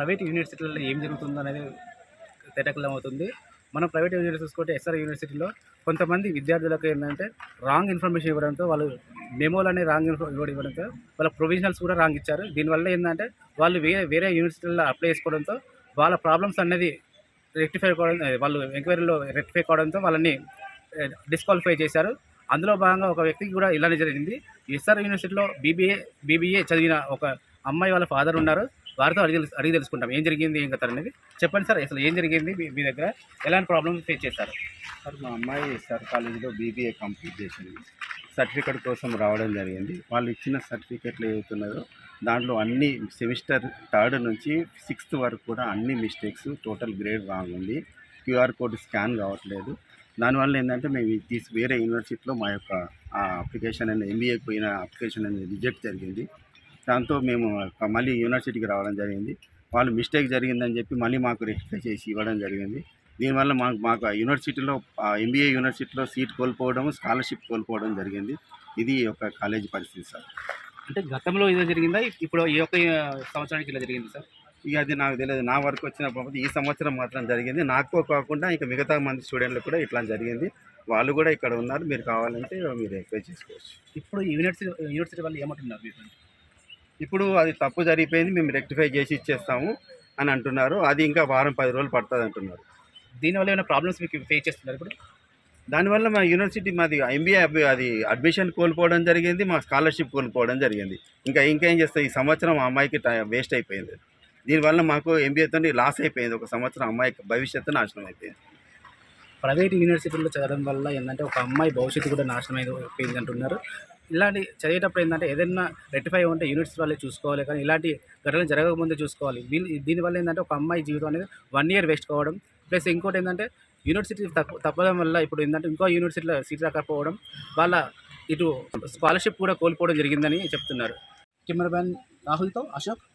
Private యూనివర్సిటీలలో ఏం జరుగుతుందనేది తేటతెల్లమవుతుంది. మనం ప్రైవేట్ యూనివర్సిటీ చూసుకుంటే ఎస్ఆర్ యూనివర్సిటీలో కొంతమంది విద్యార్థులకు ఏంటంటే రాంగ్ ఇన్ఫర్మేషన్ ఇవ్వడంతో వాళ్ళు మెమోలని రాంగ్ ఇవ్వడంతో వాళ్ళ ప్రొవిజనల్స్ కూడా రాంగ్ ఇచ్చారు. దీనివల్ల ఏంటంటే వాళ్ళు వేరే వేరే యూనివర్సిటీల్లో అప్లై చేసుకోవడంతో వాళ్ళ ప్రాబ్లమ్స్ అనేది రెక్టిఫై కావడం వాళ్ళు ఎంక్వైరీలో రెక్టిఫై కావడంతో వాళ్ళని డిస్క్వాలిఫై చేశారు. అందులో భాగంగా ఒక వ్యక్తికి కూడా ఇలానే జరిగింది. ఎస్ఆర్ యూనివర్సిటీలో బీబీఏ చదివిన ఒక అమ్మాయి వాళ్ళ ఫాదర్ ఉన్నారు. వారితో అడిగి తెలుసుకుంటాం ఏం జరిగింది ఏం కథ అనేది. చెప్పండి సార్, అసలు ఏం జరిగింది, మీ దగ్గర ఎలాంటి ప్రాబ్లమ్స్ ఫేస్ చేశారు? సార్ మా అమ్మాయి ఎస్ఆర్ కాలేజీలో బీబీఏ కంప్లీట్ చేసింది. సర్టిఫికేట్ కోసం రావడం జరిగింది. వాళ్ళు ఇచ్చిన సర్టిఫికేట్లు ఏవైతున్నాయో దాంట్లో అన్ని సెమిస్టర్ 3rd నుంచి 6th వరకు కూడా అన్ని మిస్టేక్స్, టోటల్ గ్రేడ్ రాంగ్ ఉంది. క్యూఆర్ కోడ్ స్కాన్ కావట్లేదు. దానివల్ల ఏంటంటే మేము వేరే యూనివర్సిటీలో మా యొక్క అప్లికేషన్ అనేది ఎంబీఏకి పోయిన అప్లికేషన్ అనేది రిజెక్ట్ జరిగింది. దాంతో మేము మళ్ళీ యూనివర్సిటీకి రావడం జరిగింది. వాళ్ళు మిస్టేక్ జరిగిందని చెప్పి మళ్ళీ మాకు రెక్టిఫై చేసి ఇవ్వడం జరిగింది. దీనివల్ల మాకు యూనివర్సిటీలో ఎంబీఏ యూనివర్సిటీలో సీట్ కోల్పోవడం, స్కాలర్షిప్ కోల్పోవడం జరిగింది. ఇది ఒక కాలేజీ పరిస్థితి సార్. అంటే గతంలో ఇదే జరిగిందా, ఇప్పుడు ఈ యొక్క సంవత్సరానికి ఇలా జరిగింది సార్? ఇక అది నాకు తెలియదు. నా వరకు వచ్చిన ఈ సంవత్సరం మాత్రం జరిగింది. నాకు కాకుండా ఇంకా మిగతా మంది స్టూడెంట్లు కూడా ఇట్లా జరిగింది. వాళ్ళు కూడా ఇక్కడ ఉన్నారు. మీరు కావాలంటే మీరు ఎంక్వైరీ చేసుకోవచ్చు. ఇప్పుడు యూనివర్సిటీ వాళ్ళు ఏమంటున్నారు మీరు? ఇప్పుడు అది తప్పు జరిగిపోయింది, మేము రెక్టిఫై చేసి ఇచ్చేస్తాము అని అంటున్నారు. అది ఇంకా వారం 10 రోజులు పడుతుంది అంటున్నారు. దీనివల్ల ఏమైనా ప్రాబ్లమ్స్ మీకు ఫేస్ చేస్తున్నారు ఇప్పుడు? దానివల్ల మా యూనివర్సిటీ మాది ఎంబీఏ అది అడ్మిషన్ కోల్పోవడం జరిగింది, మా స్కాలర్షిప్ కోల్పోవడం జరిగింది. ఇంకేం చేస్తాం, ఈ సంవత్సరం ఆ అమ్మాయికి వేస్ట్ అయిపోయింది. దీనివల్ల మాకు ఎంబీఏతో లాస్ అయిపోయింది. ఒక సంవత్సరం అమ్మాయికి భవిష్యత్తు నాశనం అయిపోయింది. ప్రైవేట్ యూనివర్సిటీలో చదవడం వల్ల ఏంటంటే ఒక అమ్మాయి భవిష్యత్తు కూడా నాశనం అయిపోయింది అంటున్నారు. ఇలాంటి చదివేటప్పుడు ఏంటంటే ఏదైనా రెక్టిఫై ఉంటే యూనివర్సిటీ వాళ్ళే చూసుకోవాలి, కానీ ఇలాంటి ఘటనలు జరగకముందే చూసుకోవాలి. దీనివల్ల ఏంటంటే ఒక అమ్మాయి జీవితం అనేది 1 year వేస్ట్ కావడం, ప్లస్ ఇంకోటి ఏంటంటే యూనివర్సిటీ తప్పడం వల్ల ఇప్పుడు ఏంటంటే ఇంకో యూనివర్సిటీలో సీట్ రాకపోవడం, వాళ్ళ ఇటు స్కాలర్షిప్ కూడా కోల్పోవడం జరిగిందని చెప్తున్నారు. కెమెరామ్యాన్ రాహుల్తో అశోక్.